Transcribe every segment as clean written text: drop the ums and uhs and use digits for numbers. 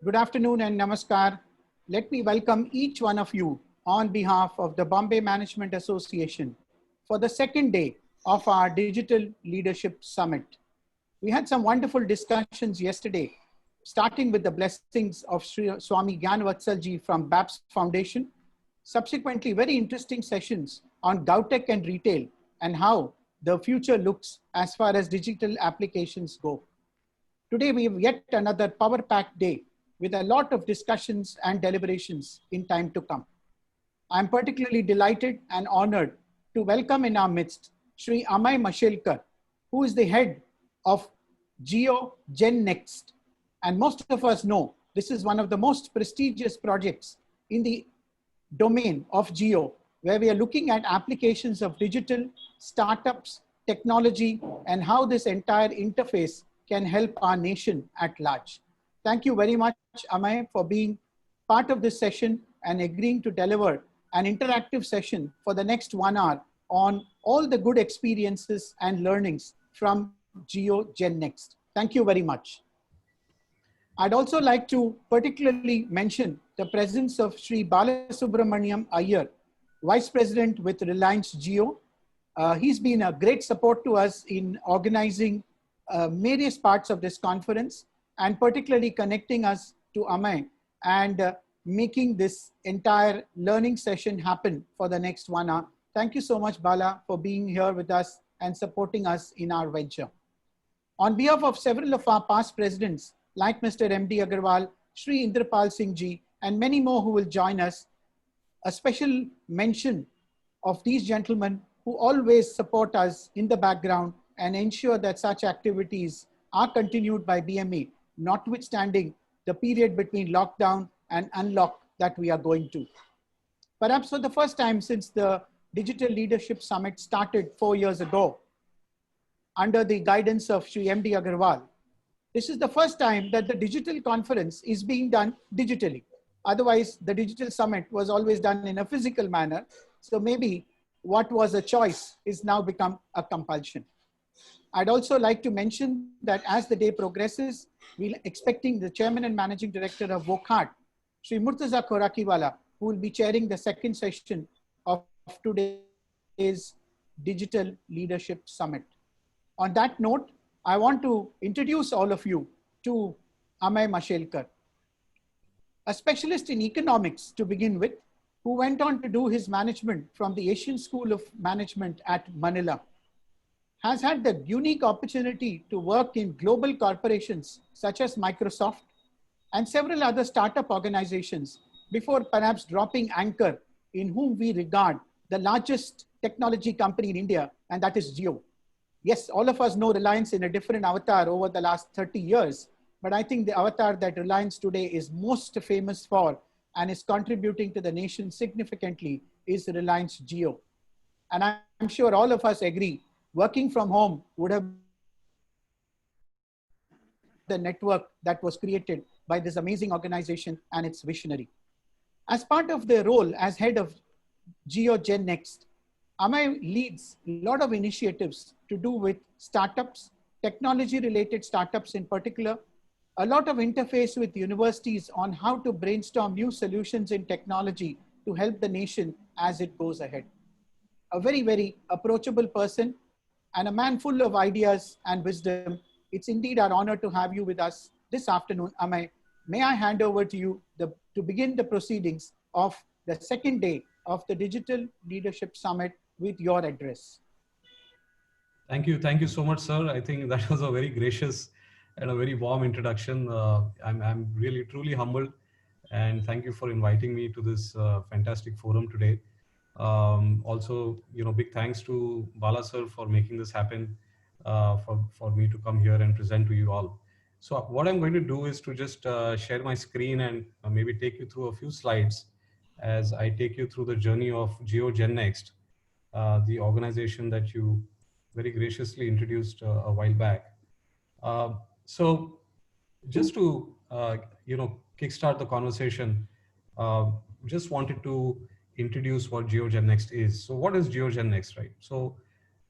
Good afternoon and namaskar. Let me welcome each one of you on behalf of the Bombay Management Association for the second day of our Digital Leadership Summit. We had some wonderful discussions yesterday, starting with the blessings of Sri Swami Gyanvatsalji from BAPS Foundation. Subsequently, very interesting sessions on GovTech and retail and how the future looks as far as digital applications go. Today, we have yet another power-packed day with a lot of discussions and deliberations in time to come. I'm particularly delighted and honored to welcome in our midst Sri Amay Mashelkar, who is the head of Jio Gen Next. And most of us know this is one of the most prestigious projects in the domain of Jio, where we are looking at applications of digital, startups, technology, and how this entire interface can help our nation at large. Thank you very much, Amay, for being part of this session and agreeing to deliver an interactive session for the next 1 hour on all the good experiences and learnings from Jio Gen Next. Thank you very much. I'd also like to particularly mention the presence of Sri Balasubramaniam Iyer, Vice President with Reliance Jio. He's been a great support to us in organizing various parts of this conference and particularly connecting us to Amay and making this entire learning session happen for the next 1 hour. Thank you so much, Bala, for being here with us and supporting us in our venture. On behalf of several of our past presidents, like Mr. M.D. Agarwal, Sri Indrapal Singh Ji, and many more who will join us, a special mention of these gentlemen who always support us in the background and ensure that such activities are continued by BME, notwithstanding the period between lockdown and unlock that we are going to. Perhaps for the first time since the Digital Leadership Summit started 4 years ago, under the guidance of Sri M.D. Agarwal, this is the first time that the digital conference is being done digitally. Otherwise, the digital summit was always done in a physical manner. So maybe what was a choice is now become a compulsion. I'd also like to mention that as the day progresses, we're expecting the Chairman and Managing Director of Wockhardt, Sri Murtaza Khorakiwala, who will be chairing the second session of today's Digital Leadership Summit. On that note, I want to introduce all of you to Amay Mashelkar, a specialist in economics to begin with, who went on to do his management from the Asian School of Management at Manila, has had the unique opportunity to work in global corporations such as Microsoft and several other startup organizations before perhaps dropping anchor in whom we regard the largest technology company in India, and that is Jio. Yes, all of us know Reliance in a different avatar over the last 30 years, but I think the avatar that Reliance today is most famous for and is contributing to the nation significantly is Reliance Jio. And I'm sure all of us agree, working from home would have the network that was created by this amazing organization and its visionary. As part of their role as head of Jio Gen Next, Amay leads a lot of initiatives to do with startups, technology-related startups in particular, a lot of interface with universities on how to brainstorm new solutions in technology to help the nation as it goes ahead. A very, very approachable person and a man full of ideas and wisdom. It's indeed our honor to have you with us this afternoon. Amay, may I hand over to you to begin the proceedings of the second day of the Digital Leadership Summit with your address. Thank you. Thank you so much, sir. I think that was a very gracious and a very warm introduction. I'm really, truly humbled. And thank you for inviting me to this fantastic forum today. Also, big thanks to Bala sir for making this happen, for me to come here and present to you all. So what I'm going to do is to just share my screen and maybe take you through a few slides as I take you through the journey of Jio Gen Next, the organization that you very graciously introduced a while back. So just to, kickstart the conversation, just wanted to introduce what Jio Gen Next is. So what is Jio Gen Next, right? So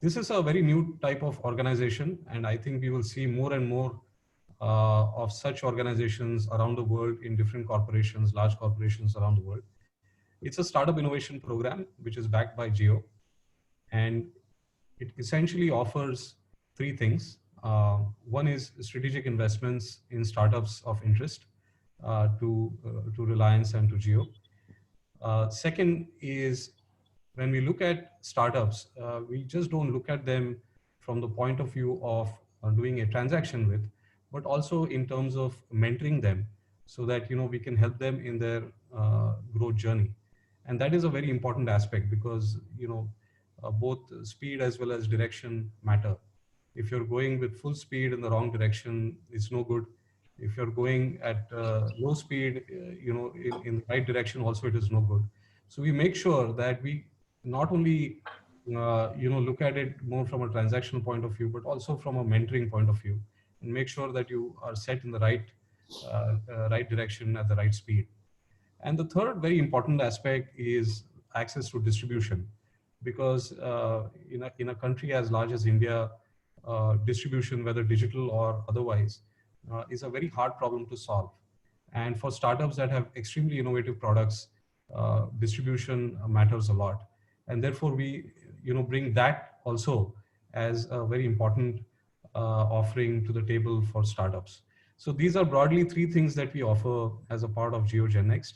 this is a very new type of organization, and I think we will see more and more of such organizations around the world in different corporations, large corporations around the world. It's a startup innovation program which is backed by Jio, and it essentially offers three things. One is strategic investments in startups of interest to Reliance and to Jio. Second is when we look at startups, we just don't look at them from the point of view of doing a transaction with, but also in terms of mentoring them so that we can help them in their growth journey. And that is a very important aspect because both speed as well as direction matter. If you're going with full speed in the wrong direction, it's no good. If you're going at low speed, in the right direction, also it is no good. So we make sure that we not only look at it more from a transactional point of view, but also from a mentoring point of view, and make sure that you are set in the right direction at the right speed. And the third very important aspect is access to distribution, because in a country as large as India, distribution, whether digital or otherwise, is a very hard problem to solve. And for startups that have extremely innovative products, distribution matters a lot. And therefore, we bring that also as a very important offering to the table for startups. So these are broadly three things that we offer as a part of Jio GenNext.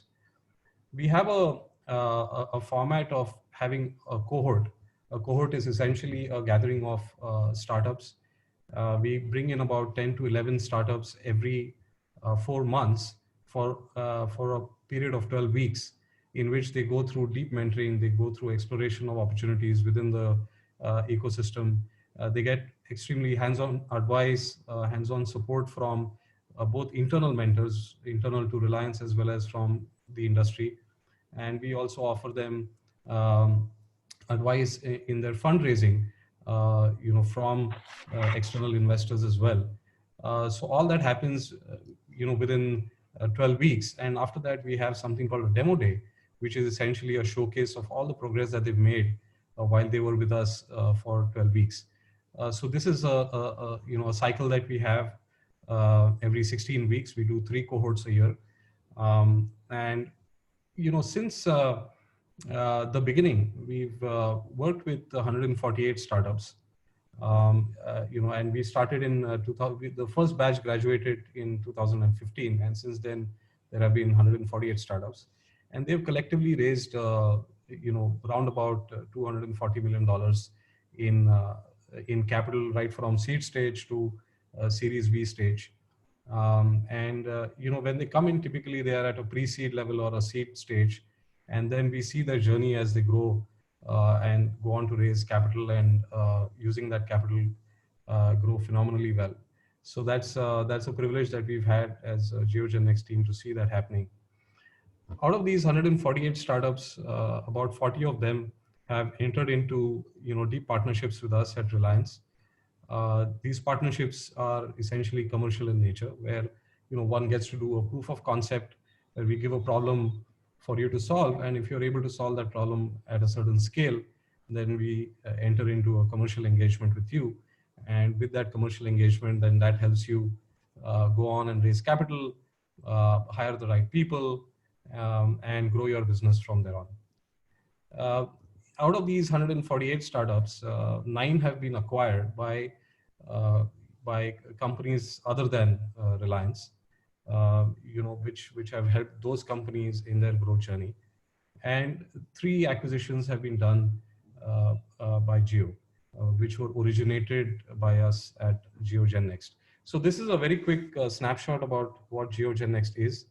We have a format of having a cohort. A cohort is essentially a gathering of startups. We bring in about 10 to 11 startups every 4 months for a period of 12 weeks, in which they go through deep mentoring, they go through exploration of opportunities within the ecosystem. They get extremely hands-on advice, hands-on support from both internal mentors, internal to Reliance, as well as from the industry. And we also offer them advice in their fundraising, from external investors as well. So all that happens, within 12 weeks. And after that, we have something called a demo day, which is essentially a showcase of all the progress that they've made while they were with us for 12 weeks. So this is a cycle that we have every 16 weeks. We do 3 cohorts a year. And since the beginning, we've worked with 148 startups. And we started in 2000. The first batch graduated in 2015, and since then there have been 148 startups, and they've collectively raised, around about $240 million in capital, right from seed stage to Series B stage. When they come in, typically they are at a pre-seed level or a seed stage, and then we see their journey as they grow and go on to raise capital, and using that capital grow phenomenally well. So that's a privilege that we've had as a Jio GenNext team to see that happening. Out of these 148 startups, about 40 of them have entered into deep partnerships with us at Reliance. These partnerships are essentially commercial in nature, where one gets to do a proof of concept, where we give a problem for you to solve, and if you're able to solve that problem at a certain scale, then we enter into a commercial engagement with you. And with that commercial engagement, then that helps you go on and raise capital, hire the right people, and grow your business from there on. Out of these 148 startups, 9 have been acquired by companies other than Reliance, which have helped those companies in their growth journey. And 3 acquisitions have been done by Jio, which were originated by us at Jio GenNext. So this is a very quick snapshot about what Jio GenNext is.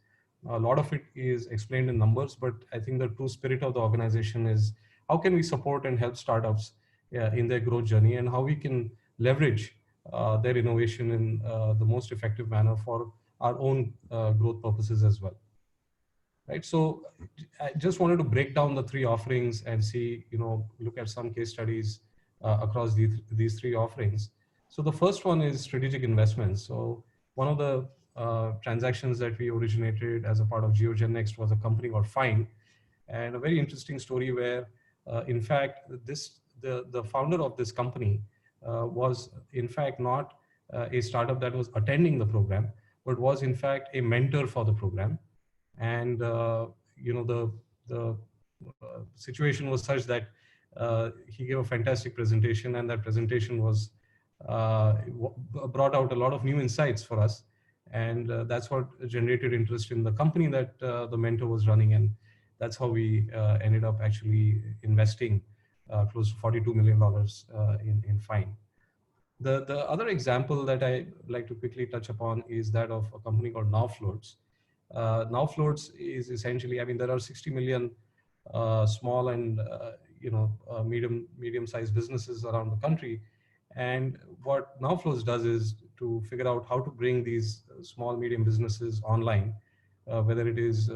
A lot of it is explained in numbers, but I think the true spirit of the organization is how can we support and help startups in their growth journey, and how we can leverage their innovation in the most effective manner for our own growth purposes as well. Right. So I just wanted to break down the 3 offerings and see, look at some case studies across these 3 offerings. So the first one is strategic investments. So one of the transactions that we originated as a part of Jio GenNext was a company called Find, and a very interesting story where, in fact, the founder of this company was in fact not a startup that was attending the program, but was in fact a mentor for the program. And the situation was such that he gave a fantastic presentation, and that presentation was brought out a lot of new insights for us. And that's what generated interest in the company that the mentor was running. And that's how we ended up actually investing close to $42 million in Fine. The other example that I like to quickly touch upon is that of a company called NowFloats. NowFloats is essentially, I mean, there are 60 million small and medium-sized businesses around the country. And what NowFloats does is to figure out how to bring these small, medium businesses online, whether it is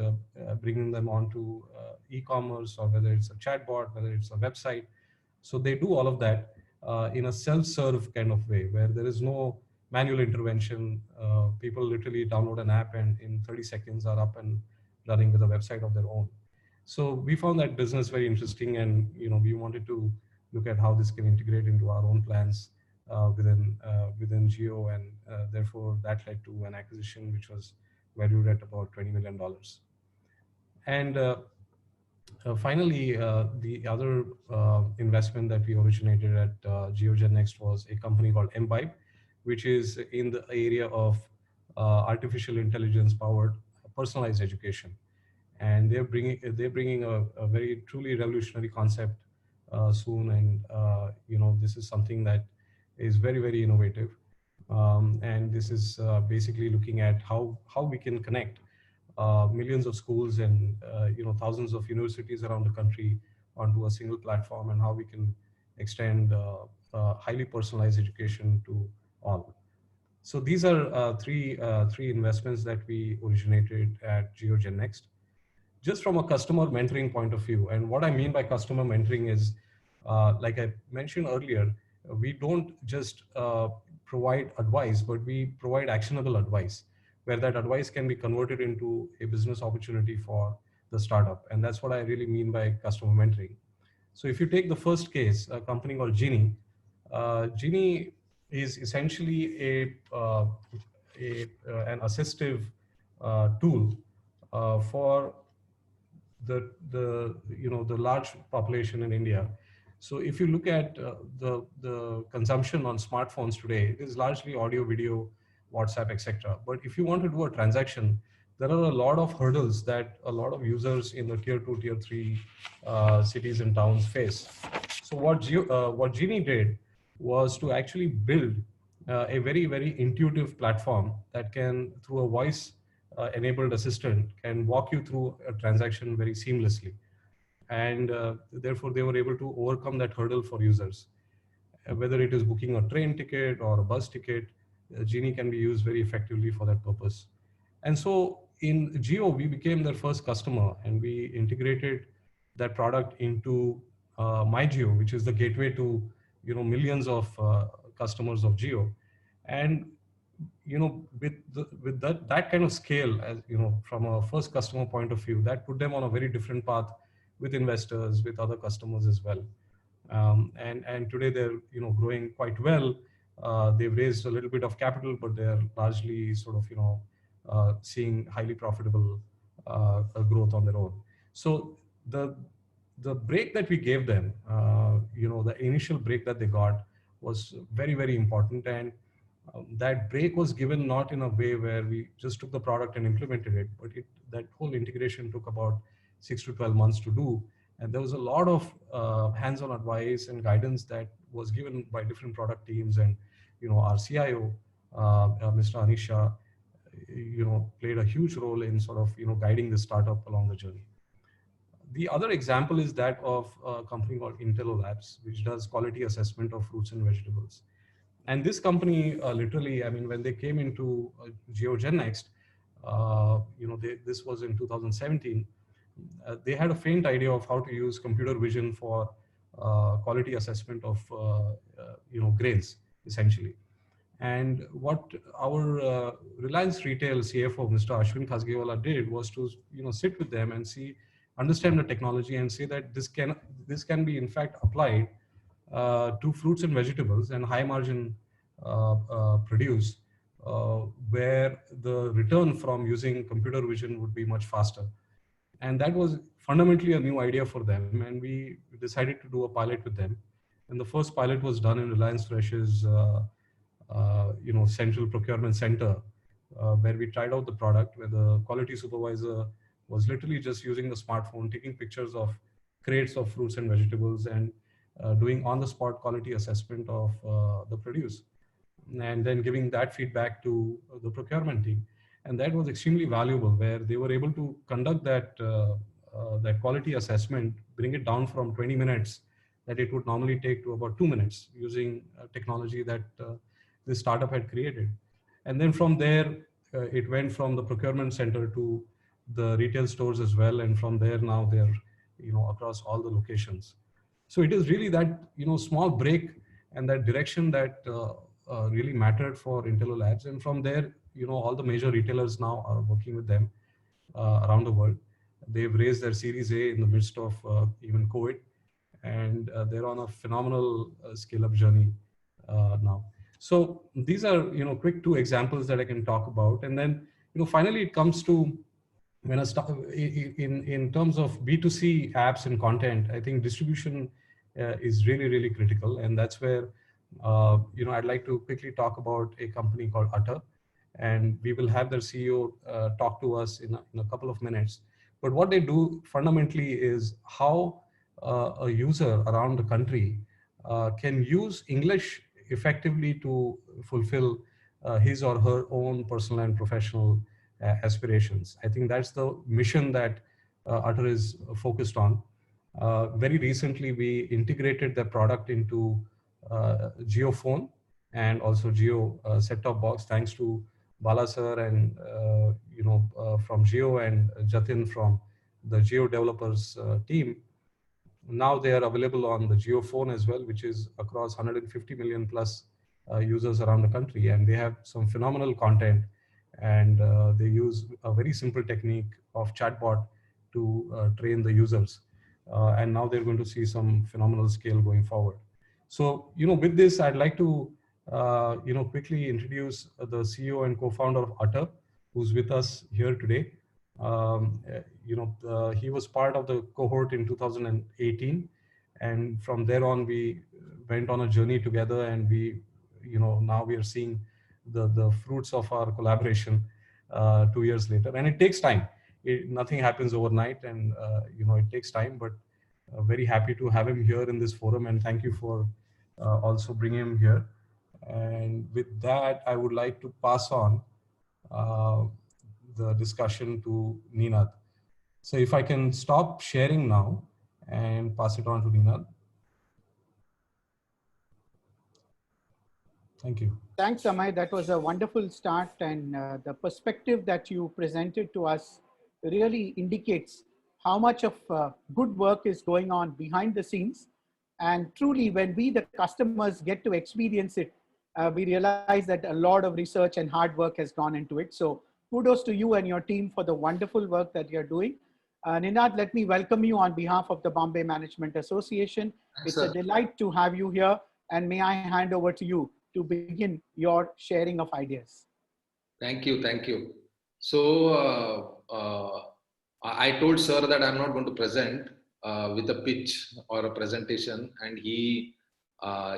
bringing them onto e-commerce, or whether it's a chatbot, whether it's a website. So they do all of that in a self-serve kind of way, where there is no manual intervention. People literally download an app and in 30 seconds are up and running with a website of their own. So we found that business very interesting, and we wanted to look at how this can integrate into our own plans within Jio, and therefore that led to an acquisition which was valued at about $20 million. And finally, the other investment that we originated at JioGenNext was a company called Mbibe, which is in the area of artificial intelligence powered personalized education. And they're bringing a very truly revolutionary concept soon, and this is something that is very, very innovative. And this is basically looking at how we can connect millions of schools and thousands of universities around the country onto a single platform, and how we can extend highly personalized education to all. So these are three investments that we originated at JioGenNext. Just from a customer mentoring point of view, and what I mean by customer mentoring is, like I mentioned earlier, we don't just provide advice, but we provide actionable advice, where that advice can be converted into a business opportunity for the startup. And that's what I really mean by customer mentoring. So if you take the first case, a company called Genie. Genie is essentially an assistive tool for the large population in India. So if you look at the consumption on smartphones today, it is largely audio, video, WhatsApp, etc. But if you want to do a transaction, there are a lot of hurdles that a lot of users in the tier 2, tier 3 cities and towns face. So what Genie did was to actually build a very, very intuitive platform that can, through a voice enabled assistant, can walk you through a transaction very seamlessly. And therefore they were able to overcome that hurdle for users. Whether it is booking a train ticket or a bus ticket, Genie can be used very effectively for that purpose. And so in Jio, we became their first customer, and we integrated that product into MyJio, which is the gateway to millions of customers of Jio. And with that kind of scale, as from a first customer point of view, that put them on a very different path with investors, with other customers as well. And today they're growing quite well. They've raised a little bit of capital, but they're largely sort of seeing highly profitable growth on their own. So the break that we gave them, the initial break that they got was very, very important. And that break was given not in a way where we just took the product and implemented it, but that whole integration took about 6 to 12 months to do. And there was a lot of hands-on advice and guidance that was given by different product teams. And our CIO, Mr. Anisha, played a huge role in sort of guiding the startup along the journey. The other example is that of a company called Intello Labs, which does quality assessment of fruits and vegetables. And this company, literally, I mean, when they came into JioGenNext, this was in 2017, they had a faint idea of how to use computer vision for quality assessment of, grains, essentially. And what our Reliance Retail CFO, Mr. Ashwin Khasgewala, did was to sit with them and understand the technology and say that this can be in fact applied to fruits and vegetables and high margin produce, where the return from using computer vision would be much faster. And that was fundamentally a new idea for them. And we decided to do a pilot with them. And the first pilot was done in Reliance Fresh's central procurement center, where we tried out the product, where the quality supervisor was literally just using the smartphone, taking pictures of crates of fruits and vegetables, and doing on-the-spot quality assessment of the produce, and then giving that feedback to the procurement team. And that was extremely valuable, where they were able to conduct that quality assessment, bring it down from 20 minutes that it would normally take to about 2 minutes, using technology that this startup had created. And then from there, it went from the procurement center to the retail stores as well. And from there, now they're across all the locations. So it is really that small break and that direction that really mattered for Intello Labs. And from there, all the major retailers now are working with them around the world. They've raised their Series A in the midst of even COVID, and they're on a phenomenal scale-up journey now. So these are quick two examples that I can talk about. And then finally it comes to when I start in terms of B2C apps and content. I think distribution is really critical, and that's where I'd like to quickly talk about a company called Utter, and we will have their CEO talk to us in a couple of minutes. But what they do fundamentally is how a user around the country can use English effectively to fulfill his or her own personal and professional aspirations. I think that's the mission that Utter is focused on. Very recently, we integrated the product into JioPhone and also Jio set-top box, thanks to Bala sir and from Jio, and Jatin from the Jio developers team. Now they are available on the JioPhone as well, which is across 150 million plus users around the country, and they have some phenomenal content, and they use a very simple technique of chatbot to train the users, and now they're going to see some phenomenal scale going forward. So with this, I'd like to quickly introduce the CEO and co-founder of Utter, who's with us here today. He was part of the cohort in 2018, and from there on we went on a journey together, and we now we are seeing the fruits of our collaboration 2 years later. And it takes time. Nothing happens overnight, and it takes time, but very happy to have him here in this forum, and thank you for also bringing him here. And with that, I would like to pass on the discussion to Ninad. So if I can stop sharing now and pass it on to Ninad. Thank you. Thanks, Amay. That was a wonderful start, and the perspective that you presented to us really indicates how much of good work is going on behind the scenes. And truly, when we, the customers, get to experience it, we realize that a lot of research and hard work has gone into it. So kudos to you and your team for the wonderful work that you're doing. Ninad, let me welcome you on behalf of the Bombay Management Association. It's a delight to have you here, and may I hand over to you to begin your sharing of ideas. Thank you. So I told sir that I'm not going to present with a pitch or a presentation, and he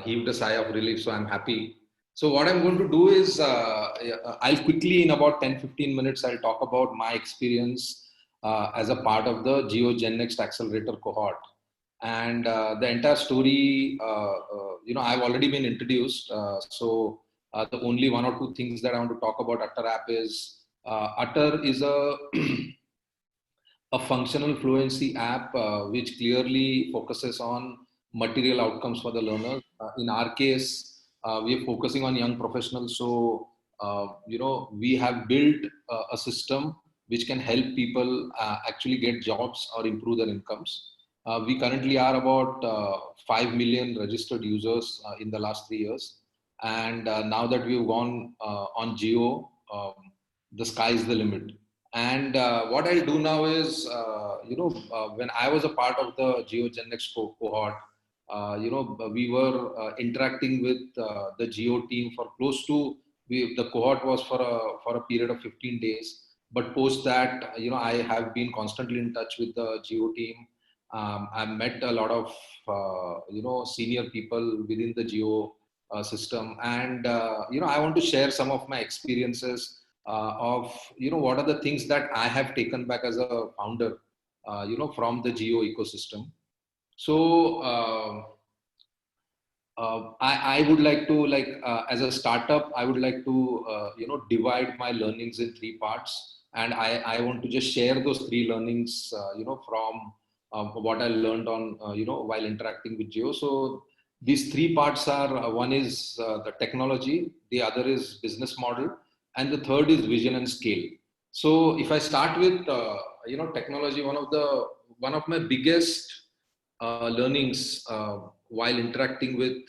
heaved a sigh of relief, so I'm happy. So what I'm going to do is I'll quickly, in about 10-15 minutes, I'll talk about my experience as a part of the Jio Gen Next Accelerator cohort. And the entire story, I've already been introduced. So the only one or two things that I want to talk about Utter app is Utter is a functional fluency app which clearly focuses on material outcomes for the learners. In our case, we are focusing on young professionals. So, we have built a system which can help people actually get jobs or improve their incomes. We currently are about 5 million registered users in the last 3 years. And now that we've gone on Jio, the sky is the limit. And what I'll do now is, when I was a part of the Jio Gen Next cohort, we were interacting with the Geo team for close to, the cohort was for a period of 15 days. But post that, I have been constantly in touch with the Geo team. I met a lot of, senior people within the Geo system. And, I want to share some of my experiences of, what are the things that I have taken back as a founder, from the Geo ecosystem. So, I would like to, as a startup, I would like to divide my learnings in three parts, and I want to just share those three learnings from what I learned on while interacting with Geo. So these three parts are, one is the technology, the other is business model, and the third is vision and scale. So if I start with technology, one of my biggest learnings while interacting with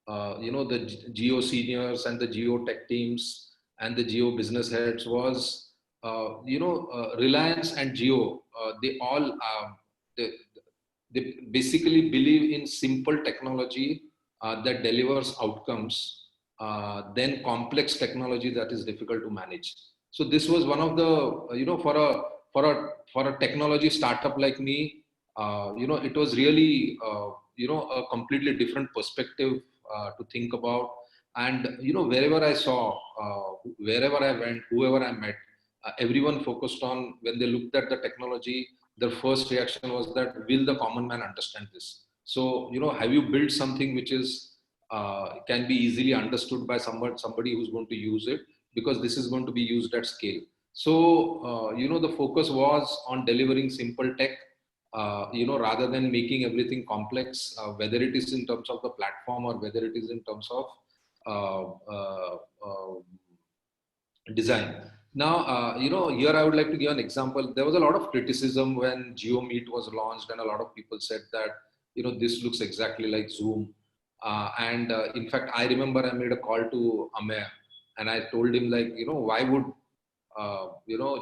the Geo seniors and the Geo tech teams and the Geo business heads was Reliance and Geo. They, they basically believe in simple technology that delivers outcomes, then complex technology that is difficult to manage. So this was one of the for a technology startup like me, it was really a completely different perspective to think about. And wherever I saw, wherever I went, whoever I met, everyone focused on, when they looked at the technology, their first reaction was that, will the common man understand this? So have you built something which is can be easily understood by somebody who's going to use it, because this is going to be used at scale. So the focus was on delivering simple tech, rather than making everything complex, whether it is in terms of the platform or whether it is in terms of uh, uh, uh, design. Now, here I would like to give an example. There was a lot of criticism when GeoMeet was launched, and a lot of people said that, this looks exactly like Zoom. In fact, I remember I made a call to Amey, and I told him, like, why would,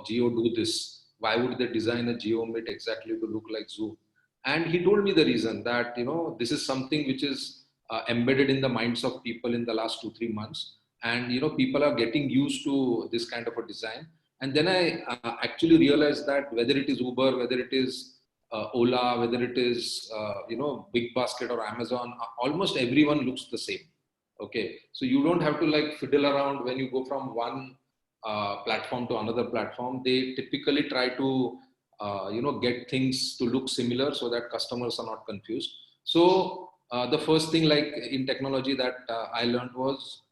Geo do this? Why would they design a GeoMeet exactly to look like Zoom? And he told me the reason that, this is something which is embedded in the minds of people in the last 2-3 months, and people are getting used to this kind of a design. And then I actually realized that whether it is Uber, whether it is Ola, whether it is Big Basket or Amazon, almost everyone looks the same. Okay, so you don't have to like fiddle around when you go from one platform to another platform. They typically try to get things to look similar so that customers are not confused. So the first thing, like in technology, that I learned was,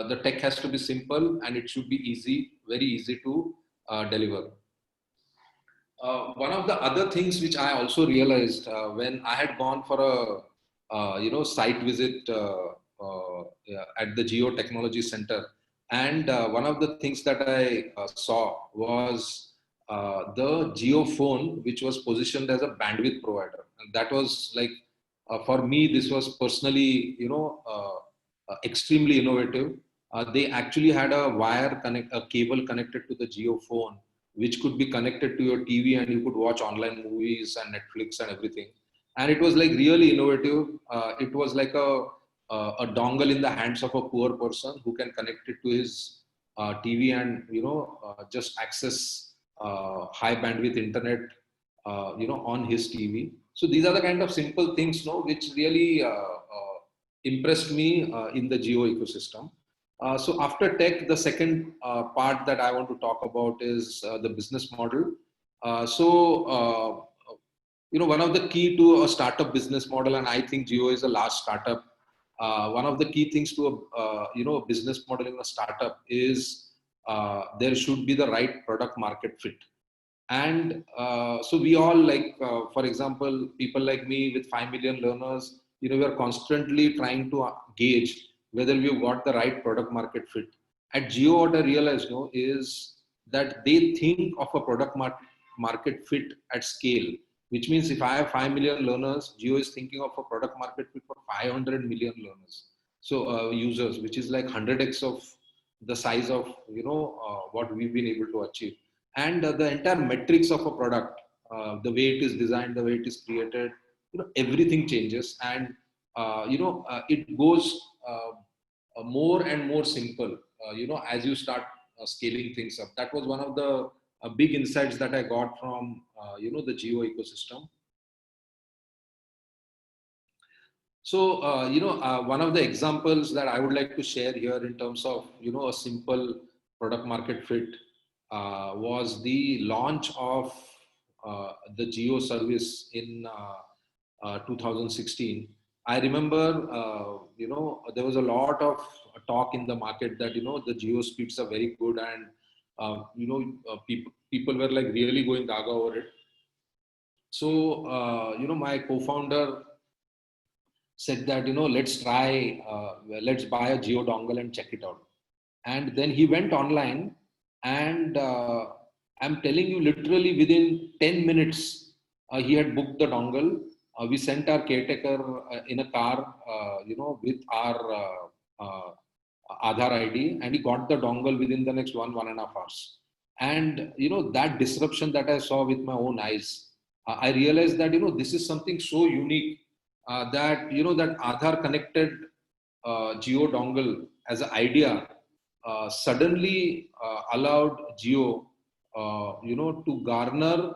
the tech has to be simple and it should be easy, very easy to deliver. One of the other things which I also realized when I had gone for a site visit at the Geo Technology Center, and one of the things that I saw was the Geo phone, which was positioned as a bandwidth provider, and that was like, for me, this was personally extremely innovative. They actually had a cable connected to the Geo phone, which could be connected to your TV, and you could watch online movies and Netflix and everything. And it was like really innovative. It was like a dongle in the hands of a poor person who can connect it to his TV and just access high bandwidth internet on his TV. So these are the kind of simple things, which really impressed me in the Geo ecosystem. So after tech, the second part that I want to talk about is the business model. One of the key to a startup business model, and I think Geo is a large startup. One of the key things to a business model in a startup is there should be the right product market fit. And so we all, like, for example, people like me with 5 million learners, we are constantly trying to gauge whether we've got the right product market fit. At Geo, what I realized is that they think of a product market fit at scale, which means if I have 5 million learners, Geo is thinking of a product market fit for 500 million learners. So users, which is like 100x of the size of, what we've been able to achieve. And the entire metrics of a product, the way it is designed, the way it is created, everything changes. And it goes more and more simple, as you start scaling things up. That was one of the big insights that I got from, the Jio ecosystem. So, one of the examples that I would like to share here in terms of, a simple product market fit was the launch of the Jio service in 2016. I remember, there was a lot of talk in the market that, the Jio speeds are very good, and, people were like really going gaga over it. So, my co-founder said that, let's buy a Jio dongle and check it out. And then he went online, and I'm telling you, literally within 10 minutes, he had booked the dongle. We sent our caretaker in a car, with our Aadhaar ID, and he got the dongle within the next 1.5 hours. And, that disruption that I saw with my own eyes, I realized that, this is something so unique that, that Aadhaar connected Jio dongle as an idea suddenly allowed Jio, to garner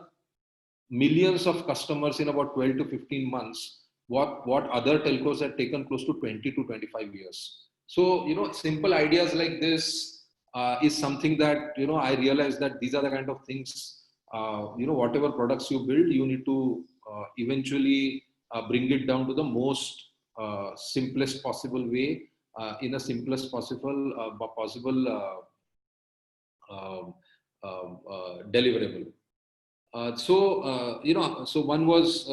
millions of customers in about 12 to 15 months, what other telcos had taken close to 20 to 25 years. So, simple ideas like this is something that, I realized that these are the kind of things, whatever products you build, you need to eventually bring it down to the most simplest possible way, in a simplest possible deliverable. So one was,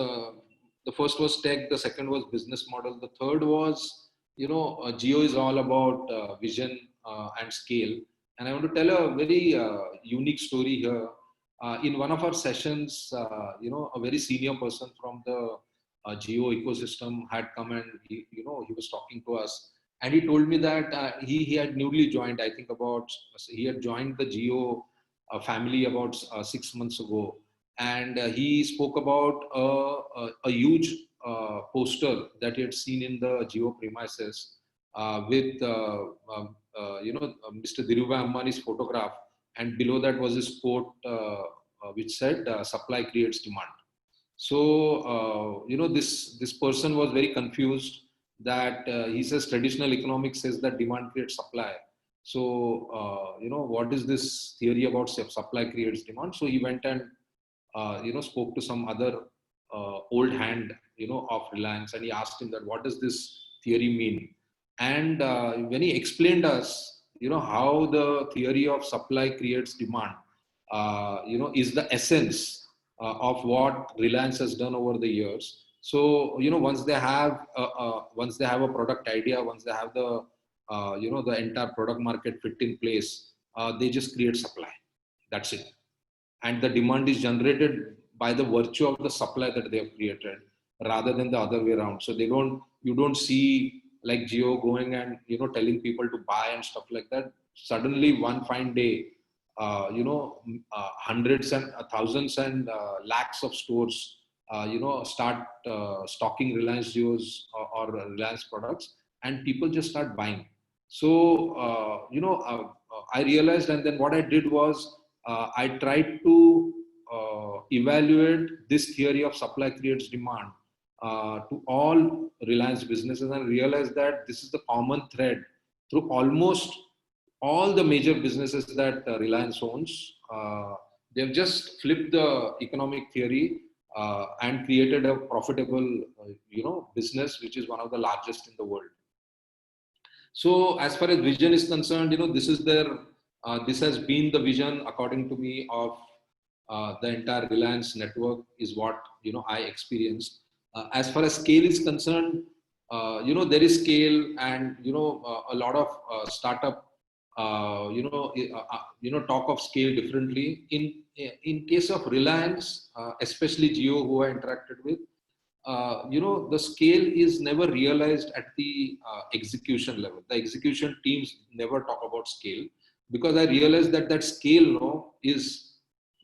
the first was tech, the second was business model, the third was, Jio is all about vision and scale. And I want to tell a very unique story here. In one of our sessions, a very senior person from the Jio ecosystem had come, and he was talking to us, and he told me that he had newly joined. I think he had joined the Jio family about 6 months ago, and he spoke about a huge poster that he had seen in the Jio premises with Mr. Dhirubhai Ambani's photograph, and below that was his quote, which said, "Supply creates demand." So, this person was very confused that he says traditional economics says that demand creates supply. So, what is this theory about supply creates demand? So he went and, spoke to some other old hand, of Reliance, and he asked him that, what does this theory mean? And when he explained us, how the theory of supply creates demand, is the essence of what Reliance has done over the years. So, once they have a product idea, once they have the the entire product market fit in place, they just create supply. That's it. And the demand is generated by the virtue of the supply that they have created, rather than the other way around. So you don't see like Jio going and, telling people to buy and stuff like that. Suddenly one fine day, hundreds and thousands and lakhs of stores, start stocking Reliance Jio's or Reliance products, and people just start buying. So, I realized, and then what I did was, I tried to evaluate this theory of supply creates demand to all Reliance businesses, and realized that this is the common thread through almost all the major businesses that Reliance owns. They've just flipped the economic theory and created a profitable, business, which is one of the largest in the world. So as far as vision is concerned, this has been the vision, according to me, of the entire Reliance network, is what, I experienced. As far as scale is concerned, there is scale, and, a lot of startup, talk of scale differently. In case of Reliance, especially Jio, who I interacted with, the scale is never realized at the execution level. The execution teams never talk about scale, because I realized that scale is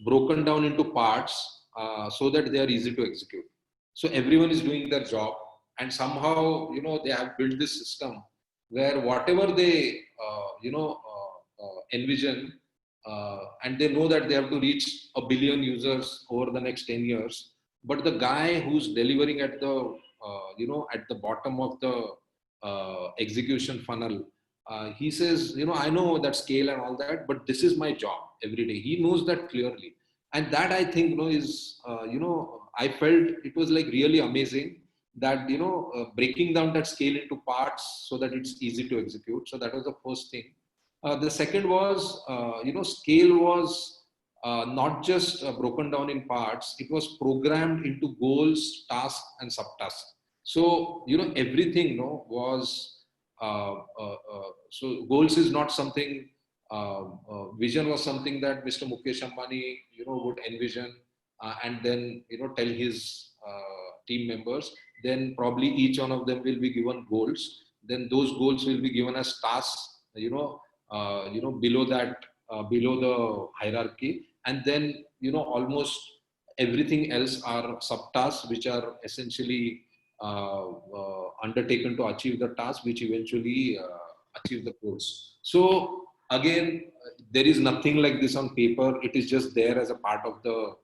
broken down into parts so that they are easy to execute. So everyone is doing their job, and somehow, they have built this system where whatever they, envision, and they know that they have to reach 1 billion users over the next 10 years. But the guy who's delivering at the, at the bottom of the execution funnel, he says, I know that scale and all that, but this is my job every day. He knows that clearly. And that, I think, is, I felt it was like really amazing that, breaking down that scale into parts so that it's easy to execute. So that was the first thing. The second was, scale was not just broken down in parts, it was programmed into goals, tasks, and subtasks. So, everything was, so goals is not something, vision was something that Mr. Mukesh Ambani, would envision and then, tell his team members. Then probably each one of them will be given goals. Then those goals will be given as tasks, below that, below the hierarchy. And then, almost everything else are subtasks, which are essentially undertaken to achieve the task, which eventually achieve the goals. So again, there is nothing like this on paper. It is just there as a part of the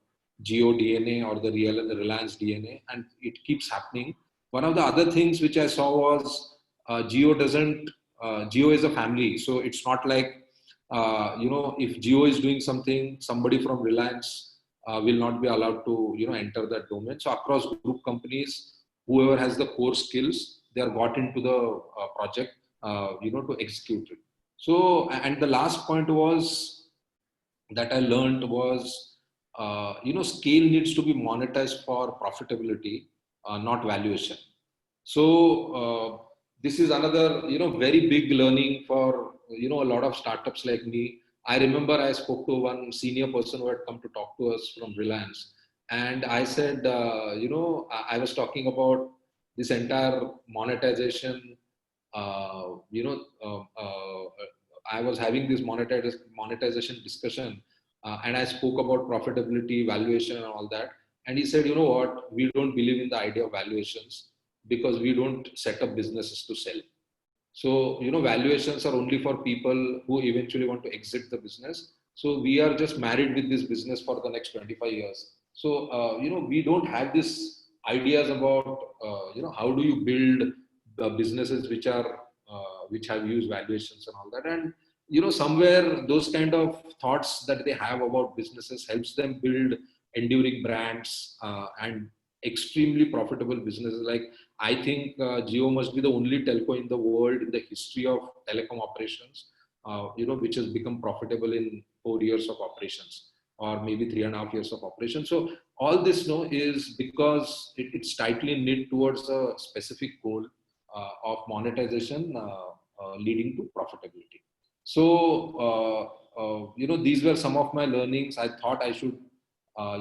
Jio DNA or the Reliance DNA, and it keeps happening. One of the other things which I saw was Jio doesn't. Jio is a family, so it's not like if Jio is doing something, somebody from Reliance will not be allowed to enter that domain. So across group companies, whoever has the core skills, they are got into the project, to execute it. So, and the last point was that I learned was, scale needs to be monetized for profitability, not valuation. So this is another, very big learning for, a lot of startups like me. I remember I spoke to one senior person who had come to talk to us from Reliance. And I said, I was talking about this entire monetization, I was having this monetization discussion, and I spoke about profitability, valuation, and all that. And he said, what, we don't believe in the idea of valuations because we don't set up businesses to sell. So, valuations are only for people who eventually want to exit the business. So we are just married with this business for the next 25 years. So, we don't have this ideas about, how do you build businesses which are, which have used valuations and all that. And, somewhere those kind of thoughts that they have about businesses helps them build enduring brands and extremely profitable businesses. Like, I think Jio must be the only telco in the world in the history of telecom operations, which has become profitable in 4 years of operations, or maybe 3.5 years of operation. So all this is because it's tightly knit towards a specific goal of monetization leading to profitability. So, these were some of my learnings. I thought I should, I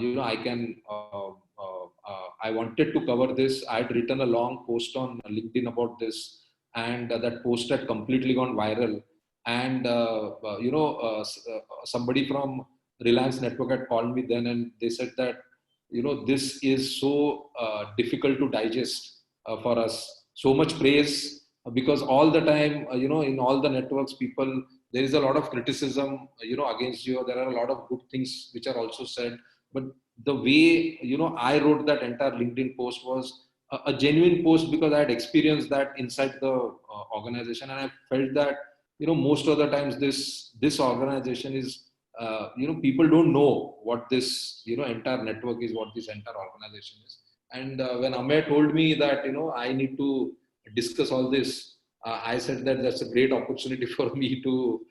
wanted to cover this. I had written a long post on LinkedIn about this, and that post had completely gone viral. And, somebody from Reliance Network had called me then, and they said that, this is so difficult to digest for us. So much praise, because all the time, in all the networks, people, there is a lot of criticism, against you. There are a lot of good things which are also said. But the way, I wrote that entire LinkedIn post was a genuine post, because I had experienced that inside the organization. And I felt that, most of the times this organization is, people don't know what this, entire network is, what this entire organization is. And when Amey told me that, I need to discuss all this, I said that that's a great opportunity for me to,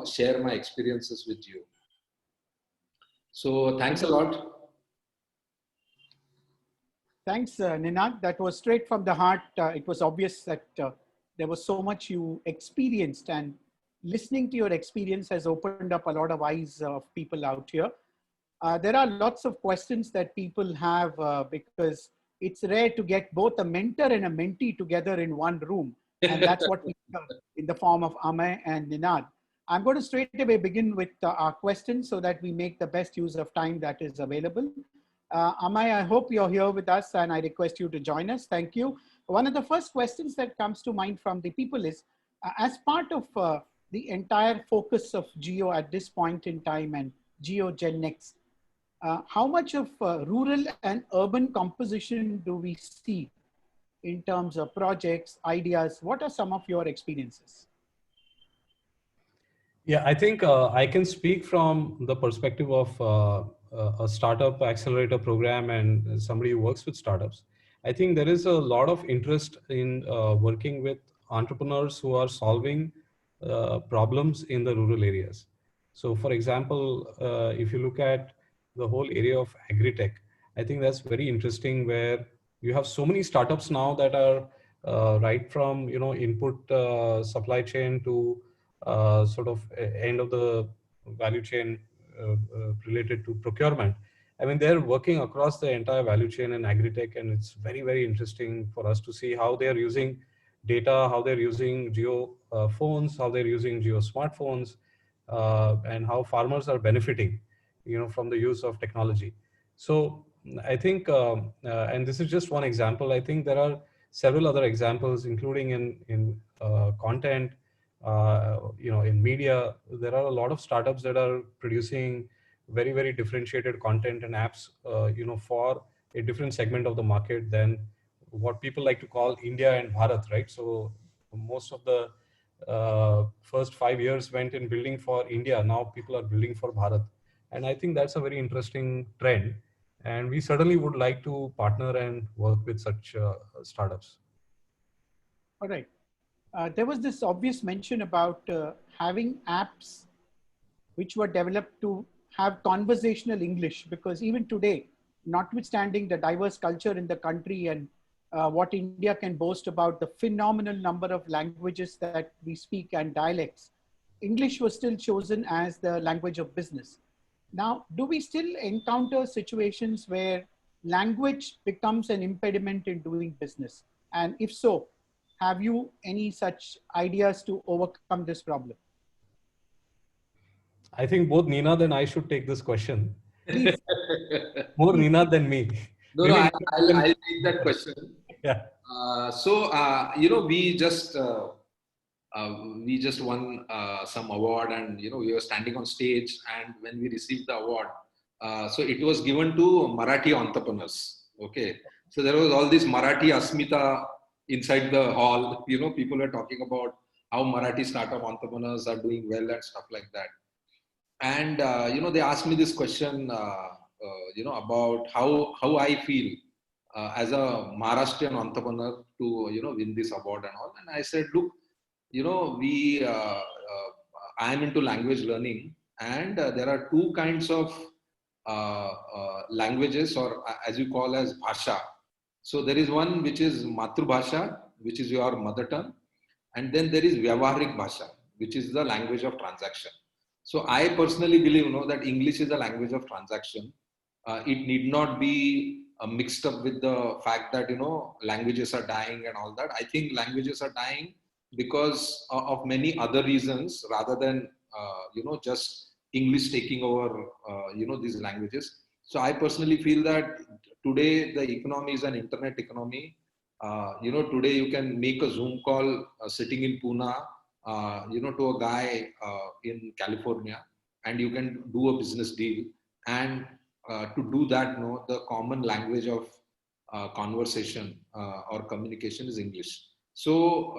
share my experiences with you. So thanks a lot. Thanks, Ninad. That was straight from the heart. It was obvious that there was so much you experienced, and listening to your experience has opened up a lot of eyes of people out here. There are lots of questions that people have because it's rare to get both a mentor and a mentee together in one room. And that's what we do in the form of Amey and Ninad. I'm going to straight away begin with our questions so that we make the best use of time that is available. Amay, I hope you're here with us and I request you to join us. Thank you. One of the first questions that comes to mind from the people is, as part of the entire focus of Geo at this point in time and Geo Gen Next, how much of rural and urban composition do we see in terms of projects, ideas? What are some of your experiences? Yeah, I think I can speak from the perspective of a startup accelerator program and somebody who works with startups. I think there is a lot of interest in working with entrepreneurs who are solving problems in the rural areas. So, for example, if you look at the whole area of agri-tech, I think that's very interesting, where you have so many startups now that are right from input supply chain to sort of end of the value chain related to procurement. I mean, they're working across the entire value chain in agri-tech, and it's very, very interesting for us to see how they're using data, how they're using geo phones, how they're using geo smartphones, and how farmers are benefiting, from the use of technology. So I think, and this is just one example. I think there are several other examples, including in content, in media. There are a lot of startups that are producing very, very differentiated content and apps, for a different segment of the market than what people like to call India and Bharat, right? So most of the first 5 years went in building for India. Now people are building for Bharat. And I think that's a very interesting trend. And we certainly would like to partner and work with such startups. All right. There was this obvious mention about having apps which were developed to have conversational English, because even today, notwithstanding the diverse culture in the country and what India can boast about the phenomenal number of languages that we speak and dialects, English was still chosen as the language of business. Now, do we still encounter situations where language becomes an impediment in doing business? And if so, have you any such ideas to overcome this problem? I think both Ninad and I should take this question. Please. More Ninad than me. No, I'll take that question. Yeah. We just won some award, and we were standing on stage, and when we received the award, so it was given to Marathi entrepreneurs. Okay, so there was all this Marathi Asmita inside the hall. People were talking about how Marathi startup entrepreneurs are doing well and stuff like that. And they asked me this question, about how I feel as a Maharashtrian entrepreneur to win this award and all. And I said, look, I am into language learning, and there are two kinds of languages, or as you call as bhasha. So there is one which is Matrubhasha, which is your mother tongue, and then there is Vyavaharik Bhasha, which is the language of transaction. So I personally believe that English is a language of transaction. It need not be mixed up with the fact that languages are dying and all that. I think languages are dying because of many other reasons, rather than just English taking over these languages. So I personally feel that today the economy is an internet economy. Today you can make a Zoom call sitting in Pune, to a guy in California, and you can do a business deal. And to do that, the common language of conversation or communication is English. So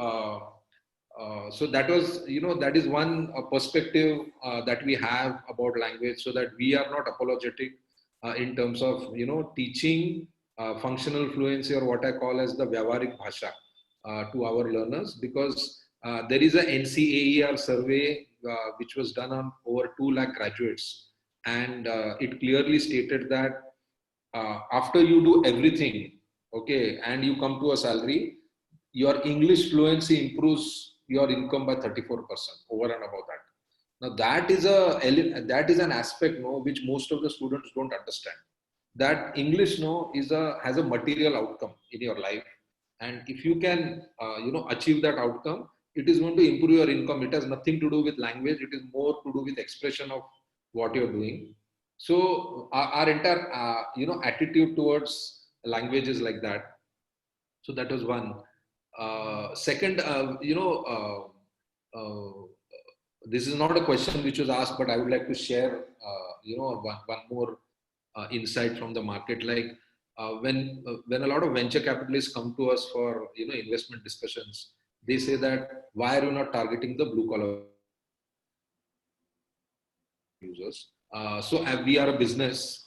that was, that is one perspective that we have about language, so that we are not apologetic in terms of, teaching functional fluency, or what I call as the Vyavaharik Bhasha to our learners, because there is a NCAER survey which was done on over 2 lakh graduates, and it clearly stated that after you do everything, okay, and you come to a salary, your English fluency improves your income by 34% over and above that. Now that is an aspect which most of the students don't understand. That English has a material outcome in your life, and if you can achieve that outcome, it is going to improve your income. It has nothing to do with language. It is more to do with expression of what you're doing. So our entire attitude towards language is like that. So that was one. Second, this is not a question which was asked, but I would like to share, one more insight from the market. Like when a lot of venture capitalists come to us for investment discussions, they say that why are you not targeting the blue collar users? So we are a business,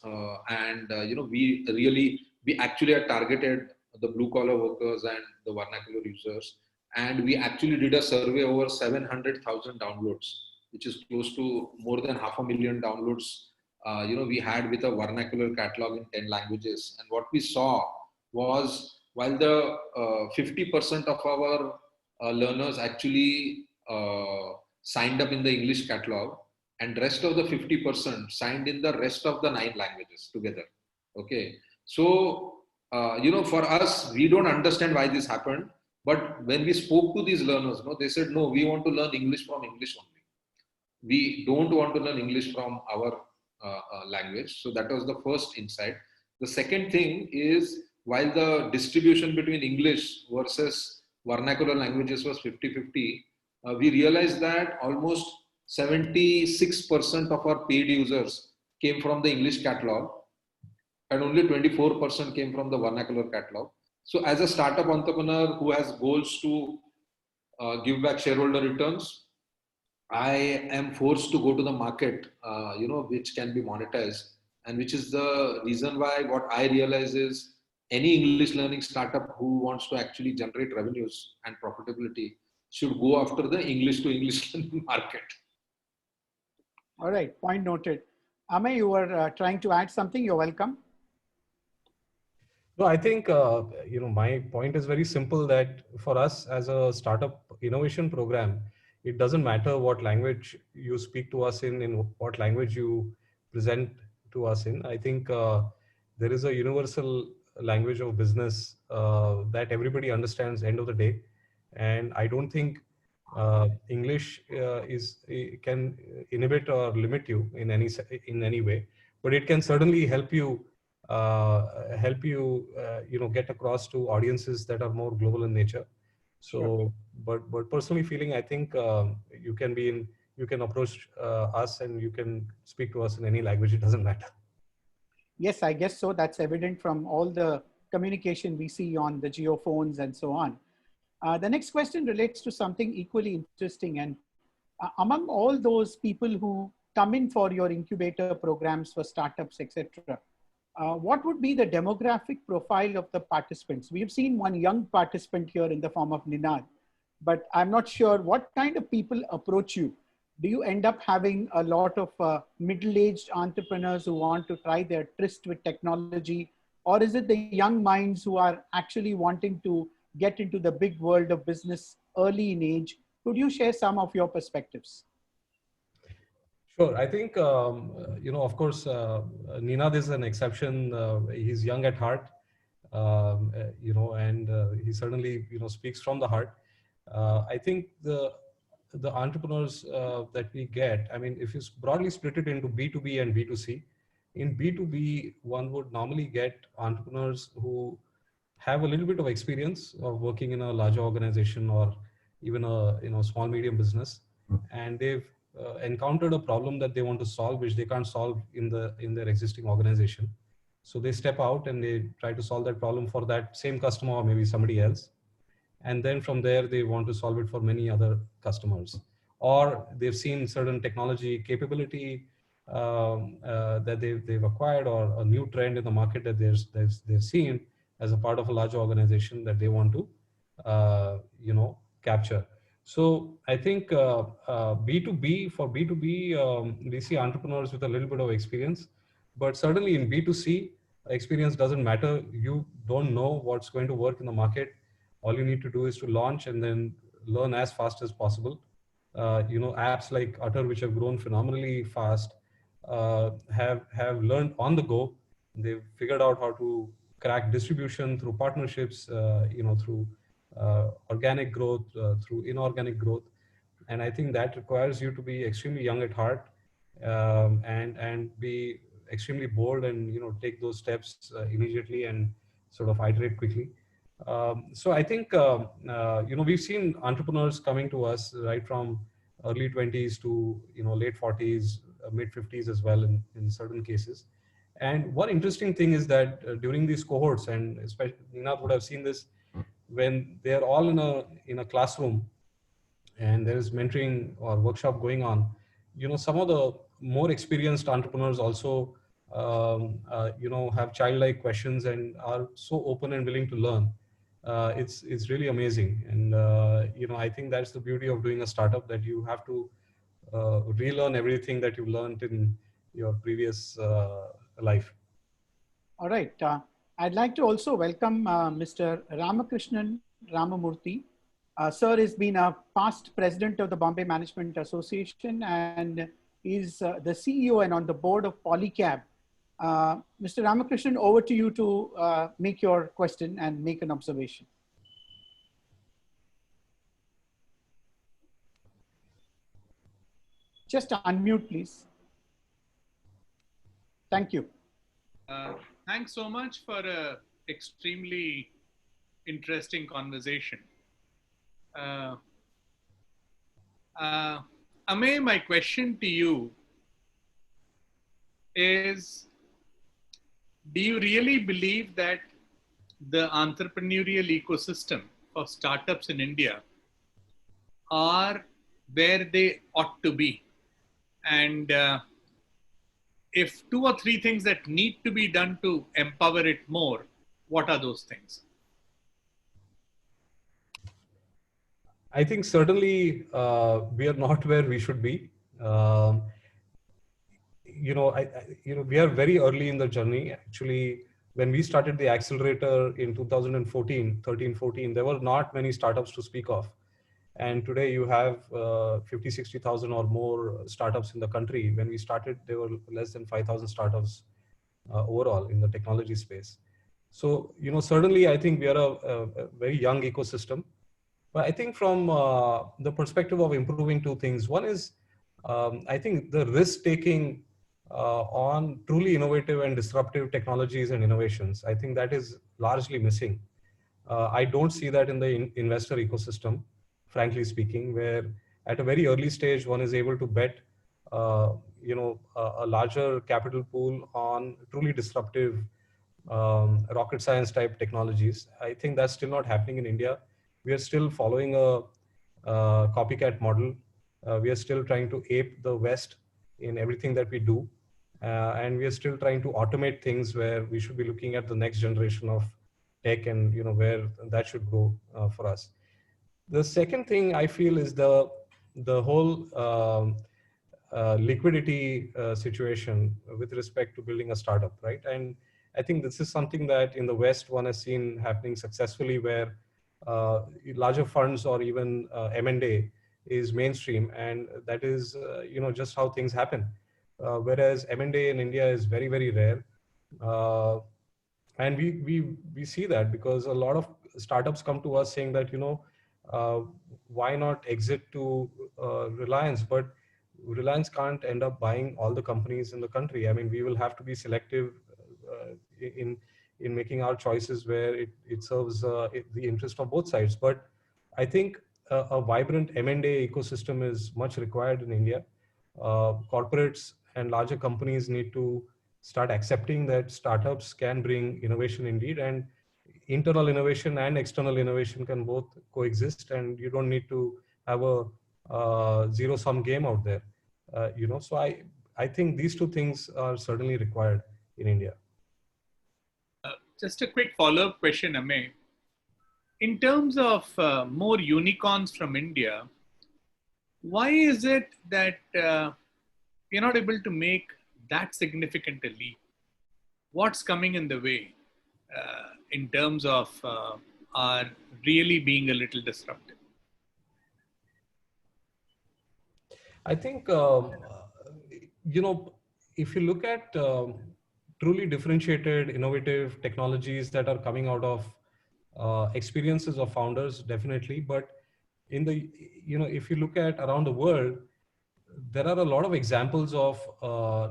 and we actually are targeted the blue collar workers and the vernacular users, and we actually did a survey over 700,000 downloads, which is close to more than 500,000 downloads. We had with a vernacular catalog in 10 languages, and what we saw was while the 50% of our learners actually signed up in the English catalog, and rest of the 50% signed in the rest of the 9 languages together. Okay, so for us, we don't understand why this happened, but when we spoke to these learners, they said, no, we want to learn English from English only. We don't want to learn English from our language. So that was the first insight. The second thing is, while the distribution between English versus vernacular languages was 50-50, we realized that almost 76% of our paid users came from the English catalog, and only 24% came from the vernacular catalog. So as a startup entrepreneur who has goals to give back shareholder returns, I am forced to go to the market, which can be monetized, and which is the reason why what I realize is any English learning startup who wants to actually generate revenues and profitability should go after the English to English learning market. All right, point noted. Amey, you were trying to add something. You're welcome. No, I think, my point is very simple, that for us as a startup innovation program, it doesn't matter what language you speak to us in what language you present to us in. I think there is a universal language of business that everybody understands end of the day. And I don't think English can inhibit or limit you in any way, but it can certainly help you get across to audiences that are more global in nature. So, Sure. but personally feeling, I think you can approach us and you can speak to us in any language. It doesn't matter. Yes, I guess so. That's evident from all the communication we see on the geophones and so on. The next question relates to something equally interesting. And among all those people who come in for your incubator programs for startups, etc., what would be the demographic profile of the participants? We've seen one young participant here in the form of Ninad, but I'm not sure what kind of people approach you. Do you end up having a lot of middle-aged entrepreneurs who want to try their tryst with technology? Or is it the young minds who are actually wanting to get into the big world of business early in age? Could you share some of your perspectives? Sure. I think, of course, Ninad is an exception. He's young at heart, and he certainly, speaks from the heart. I think the entrepreneurs that we get, I mean, if you broadly split it into B2B and B2C, in B2B, one would normally get entrepreneurs who have a little bit of experience of working in a larger organization or even a small medium business, and they've encountered a problem that they want to solve, which they can't solve in their existing organization. So they step out and they try to solve that problem for that same customer or maybe somebody else. And then from there, they want to solve it for many other customers. Or they've seen certain technology capability that they've acquired, or a new trend in the market that they've seen as a part of a larger organization that they want to, capture. So I think B2B, for B2B, we see entrepreneurs with a little bit of experience, but certainly in B2C, experience doesn't matter. You don't know what's going to work in the market. All you need to do is to launch and then learn as fast as possible. Apps like Utter, which have grown phenomenally fast, have learned on the go. They've figured out how to crack distribution through partnerships, through organic growth, through inorganic growth. And I think that requires you to be extremely young at heart, and be extremely bold and, take those steps immediately and sort of iterate quickly. So I think, we've seen entrepreneurs coming to us right from early 20s to, late 40s, mid 50s as well in certain cases. And one interesting thing is that during these cohorts, and especially Ninath would have seen this, when they're all in a classroom and there is mentoring or workshop going on, some of the more experienced entrepreneurs also, have childlike questions and are so open and willing to learn. It's really amazing. And, I think that's the beauty of doing a startup, that you have to relearn everything that you learned in your previous life. All right. I'd like to also welcome Mr. Ramakrishnan Ramamurthy. Sir has been a past president of the Bombay Management Association and is the CEO and on the board of Polycab. Mr. Ramakrishnan, over to you to make your question and make an observation. Just unmute, please. Thank you. Thanks so much for an extremely interesting conversation. Amey, my question to you is, do you really believe that the entrepreneurial ecosystem of startups in India are where they ought to be? And if 2 or 3 things that need to be done to empower it more, what are those things? I think certainly we are not where we should be. We are very early in the journey. Actually, when we started the accelerator in 2014, there were not many startups to speak of. And today you have 50, 60,000 or more startups in the country. When we started, there were less than 5,000 startups overall in the technology space. So, certainly I think we are a very young ecosystem. But I think from the perspective of improving 2 things, one is, I think the risk-taking on truly innovative and disruptive technologies and innovations, I think that is largely missing. I don't see that in the investor ecosystem, frankly speaking, where at a very early stage, one is able to bet, a larger capital pool on truly disruptive rocket science type technologies. I think that's still not happening in India. We are still following a copycat model. We are still trying to ape the West in everything that we do. And we are still trying to automate things where we should be looking at the next generation of tech and where that should go for us. The second thing I feel is the whole liquidity situation with respect to building a startup, right? And I think this is something that in the West one has seen happening successfully, where larger funds or even M&A is mainstream, and that is just how things happen. Whereas M&A in India is very, very rare, and we see that because a lot of startups come to us saying that why not exit to Reliance? But Reliance can't end up buying all the companies in the country. I mean, we will have to be selective in making our choices where it serves the interest of both sides. But I think a vibrant M&A ecosystem is much required in India. Corporates and larger companies need to start accepting that startups can bring innovation indeed, and internal innovation and external innovation can both coexist, and you don't need to have a zero-sum game out there. So I think these 2 things are certainly required in India. Just a quick follow-up question, Amey. In terms of more unicorns from India, why is it that we're not able to make that significant a leap? What's coming in the way in terms of our really being a little disruptive? I think, if you look at truly differentiated, innovative technologies that are coming out of experiences of founders, definitely. But in the, if you look at around the world, there are a lot of examples of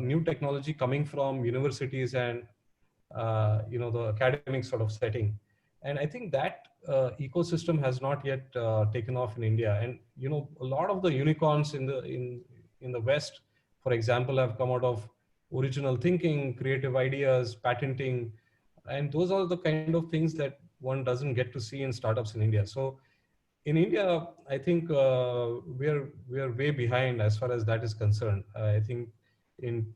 new technology coming from universities and the academic sort of setting, and I think that ecosystem has not yet taken off in India. And a lot of the unicorns in the West, for example, have come out of original thinking, creative ideas, patenting, and those are the kind of things that one doesn't get to see in startups in India. So in India, I think we are way behind as far as that is concerned. I think in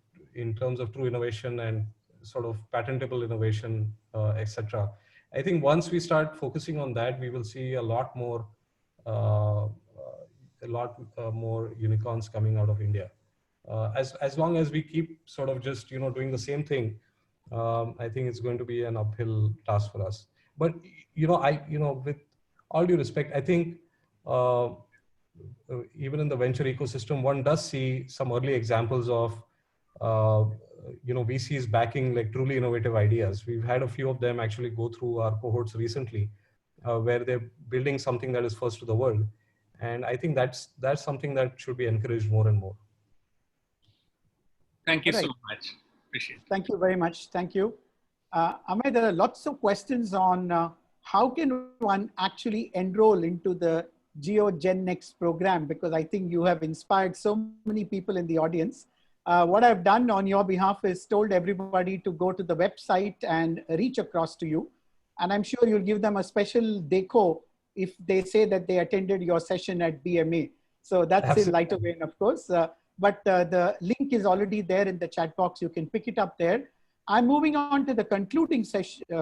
terms of true innovation and sort of patentable innovation, etc. I think once we start focusing on that, we will see a lot more unicorns coming out of India. As long as we keep sort of just doing the same thing, I think it's going to be an uphill task for us. But with all due respect, I think even in the venture ecosystem, one does see some early examples of VCs backing like truly innovative ideas. We've had a few of them actually go through our cohorts recently, where they're building something that is first to the world, and I think that's something that should be encouraged more and more. Thank you Right. so much. Appreciate it. Thank you very much. Thank you. Amey, there are lots of questions on how can one actually enroll into the GeoGenNext program, because I think you have inspired so many people in the audience. What I've done on your behalf is told everybody to go to the website and reach across to you. And I'm sure you'll give them a special deco if they say that they attended your session at BMA. So that's Absolutely. in lighter vein, of course. But the link is already there in the chat box. You can pick it up there. I'm moving on to the concluding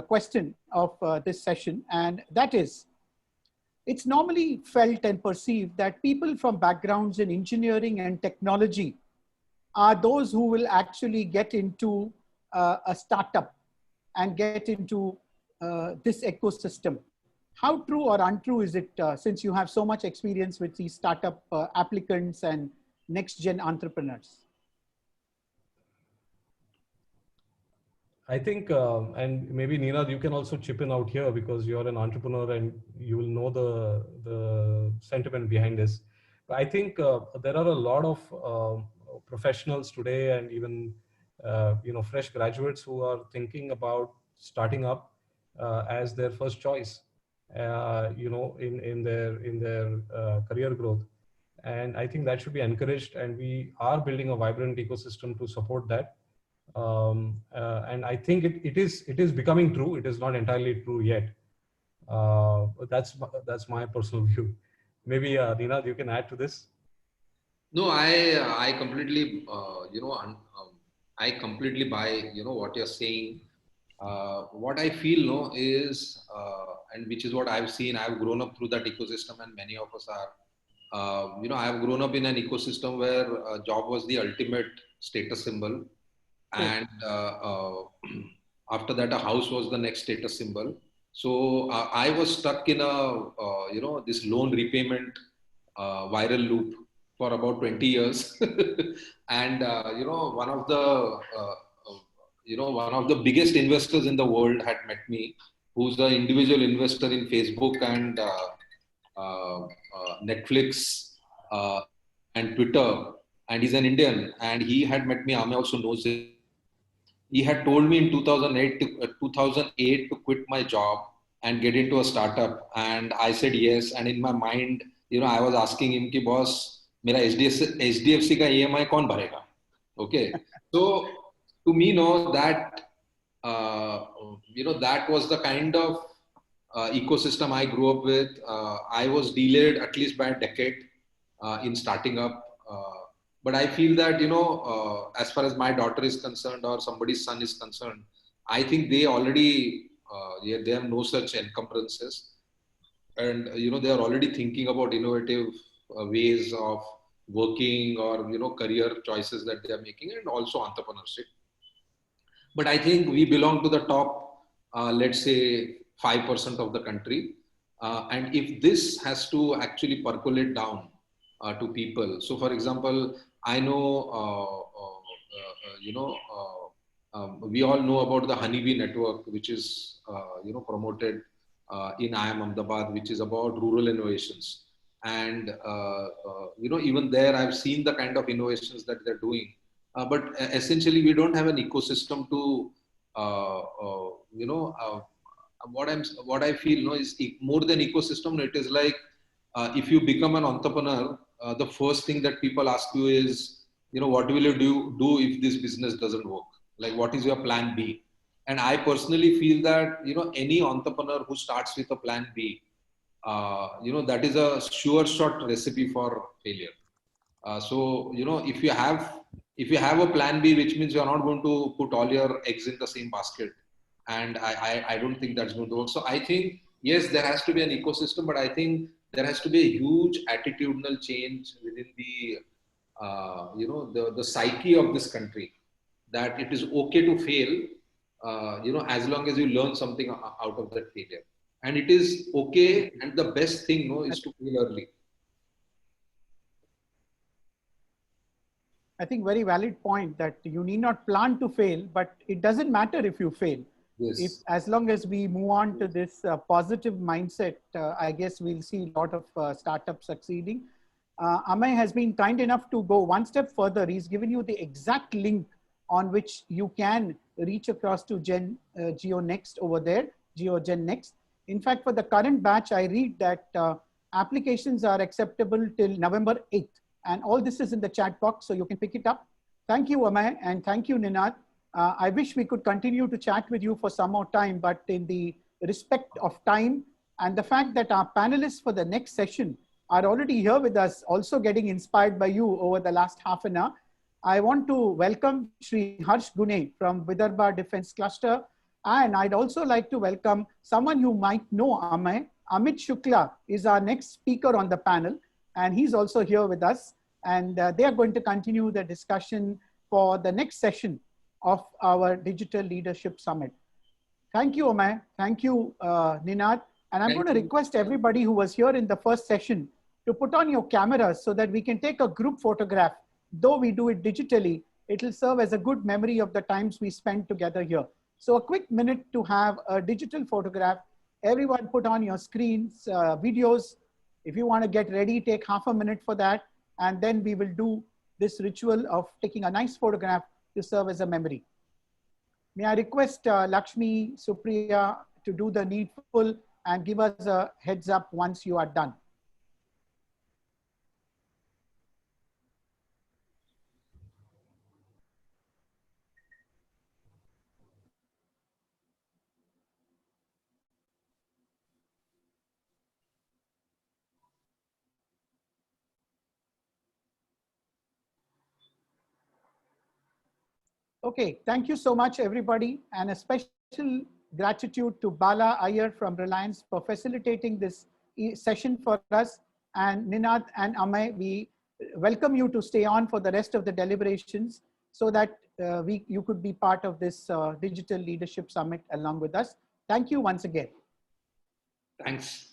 question of this session, and that is, it's normally felt and perceived that people from backgrounds in engineering and technology are those who will actually get into a startup and get into this ecosystem. How true or untrue is it, since you have so much experience with these startup applicants and next-gen entrepreneurs? I think, and maybe Nina, you can also chip in out here because you're an entrepreneur and you will know the sentiment behind this. But I think there are a lot of professionals today and even fresh graduates who are thinking about starting up as their first choice, in their career growth. And I think that should be encouraged, and we are building a vibrant ecosystem to support that. And I think it is becoming true. It is not entirely true yet. That's my personal view. Maybe Nina, you can add to this. No, I completely I completely buy what you're saying. What I feel is and which is what I've seen. I've grown up through that ecosystem, and many of us are. I've grown up in an ecosystem where a job was the ultimate status symbol, and after that, a house was the next status symbol. So I was stuck in a this loan repayment viral loop for about 20 years, and one of the biggest investors in the world had met me, who's the individual investor in Facebook and Netflix and Twitter, and he's an Indian, and he had met me. Amey also knows it. He had told me in 2008 to quit my job and get into a startup, and I said yes. And in my mind, I was asking him, "Ki boss, मेरा HDFC का EMI कौन भरेगा?" Okay, so to me, that that was the kind of ecosystem I grew up with. I was delayed at least by a decade in starting up. But I feel that, as far as my daughter is concerned or somebody's son is concerned, I think they already, they have no such encumbrances. And, they are already thinking about innovative ways of working or, career choices that they are making, and also entrepreneurship. But I think we belong to the top, let's say, 5% of the country. And if this has to actually percolate down to people. So, for example, I know, we all know about the Honeybee Network, which is, promoted in IIM Ahmedabad, which is about rural innovations. And even there, I've seen the kind of innovations that they're doing. But essentially, we don't have an ecosystem to, what I feel, is more than ecosystem. It is like if you become an entrepreneur, the first thing that people ask you is, what will you do if this business doesn't work? Like, what is your plan B? And I personally feel that, any entrepreneur who starts with a plan B, that is a sure shot recipe for failure. So, if you have a plan B, which means you're not going to put all your eggs in the same basket. And I don't think that's going to work. So I think, yes, there has to be an ecosystem, but I think there has to be a huge attitudinal change within the psyche of this country, that it is okay to fail, as long as you learn something out of that failure. And it is okay, and the best thing, is to fail early. I think very valid point that you need not plan to fail, but it doesn't matter if you fail. Yes. If, as long as we move on to this positive mindset, I guess we'll see a lot of startups succeeding. Amay has been kind enough to go one step further. He's given you the exact link on which you can reach across to GeoNext over there, GeoGenNext. In fact, for the current batch, I read that applications are acceptable till November 8th. And all this is in the chat box, so you can pick it up. Thank you, Amay, and thank you, Ninad. I wish we could continue to chat with you for some more time, but in the respect of time and the fact that our panelists for the next session are already here with us, also getting inspired by you over the last half an hour, I want to welcome Shri Harsh Gune from Vidarbha Defense Cluster. And I'd also like to welcome someone you might know, Amay. Amit Shukla is our next speaker on the panel, and he's also here with us. And they are going to continue the discussion for the next session of our Digital Leadership Summit. Thank you, Amay. Thank you, Ninad. And I'm going to request everybody who was here in the first session to put on your cameras so that we can take a group photograph. Though we do it digitally, it'll serve as a good memory of the times we spent together here. So a quick minute to have a digital photograph. Everyone put on your screens, videos. If you want to get ready, take half a minute for that. And then we will do this ritual of taking a nice photograph to serve as a memory. May I request Lakshmi, Supriya to do the needful and give us a heads up once you are done. Okay, thank you so much, everybody. And a special gratitude to Bala Iyer from Reliance for facilitating this session for us. And Ninad and Amay, we welcome you to stay on for the rest of the deliberations so that you could be part of this Digital Leadership Summit along with us. Thank you once again. Thanks.